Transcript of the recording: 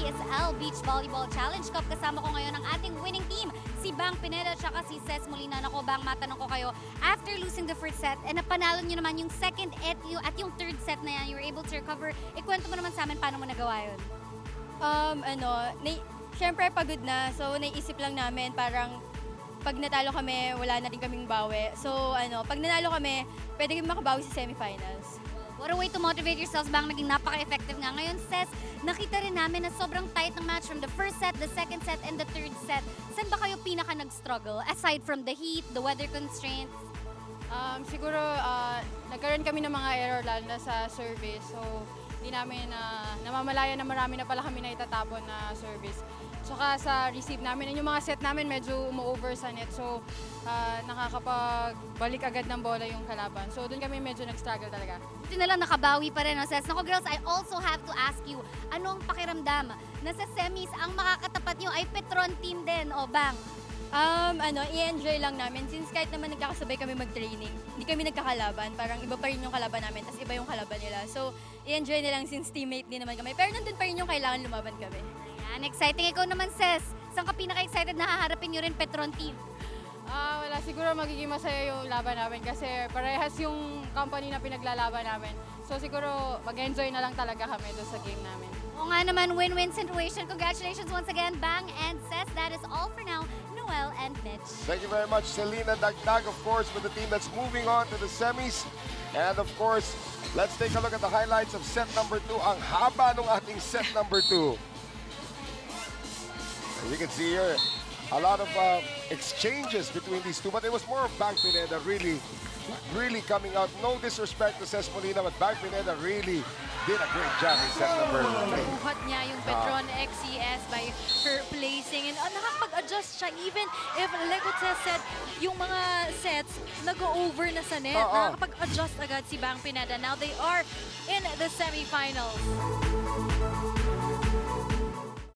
PSL Beach Volleyball Challenge Cup. Kasama ko ngayon ang ating winning team, si Bang Pineda at si Ces Molina. Nako Bang, matanong ko kayo, after losing the first set, napanalo nyo naman yung second at yung third set na yan, you were able to recover. Ikwento mo naman sa amin paano mo nagawa yun. Siyempre pagod na, so naisip lang namin parang pag natalo kami, wala na rin kaming bawi. So pag nanalo kami, pwede kami makabawi sa semifinals. What a way to motivate yourselves, Bang. Naging napaka-effective nga. Ngayon, Ces, nakita rin namin na sobrang tight ng match from the first set, the second set, and the third set. Saan ba kayo pinaka nag-struggle? Aside from the heat, the weather constraints? Siguro nagkaroon kami ng mga error lalo na sa service. So hindi namin namamalaya na marami na pala kami na itatapon na service. Saka sa receive namin, yung mga set namin medyo umu-over sa net. So nakakapagbalik agad ng bola yung kalaban. So doon kami medyo nag-struggle talaga. Buti na lang nakabawi pa rin, no, Ces? Nako, girls, I also have to ask you, anong pakiramdam na sa semis ang makakatapat nyo ay Petron team din, o Bang? I-enjoy lang namin since kahit naman nagkakasabay kami mag-training, hindi kami nagkakalaban, parang iba pa rin yung kalaban namin, tapos iba yung kalaban nila. So, i-enjoy na lang since teammate din naman kami. Pero nandun pa rin yung kailangan lumaban kami. Ayan, exciting. Ikaw naman, Ces. Saan ka pinaka-excited na haharapin nyo rin Petron team? Wala, siguro magiging masaya yung laban namin kasi parehas yung company na pinaglalaban namin. So siguro mag-enjoy na lang talaga kami doon sa game namin. Oo nga naman, win-win situation. Congratulations once again, Bang and Ces. That is all for now. Noel and Mitch. Thank you very much, Selena Dagdag, of course, with the team that's moving on to the semis. And of course, let's take a look at the highlights of set number 2. Ang haba ng ating set number 2. As you can see here, a lot of exchanges between these two, but it was more of Bang Pineda really coming out. No disrespect to Ces Molina, but Bang Pineda really did a great job in set number 3. Nakuhat niya yung Petron XCS by her placing. And nakapag-adjust siya even if, like what Ces said, yung mga sets nag-over na sa net. Nakakapag-adjust agad si Bang Pineda. Now they are in the semifinals.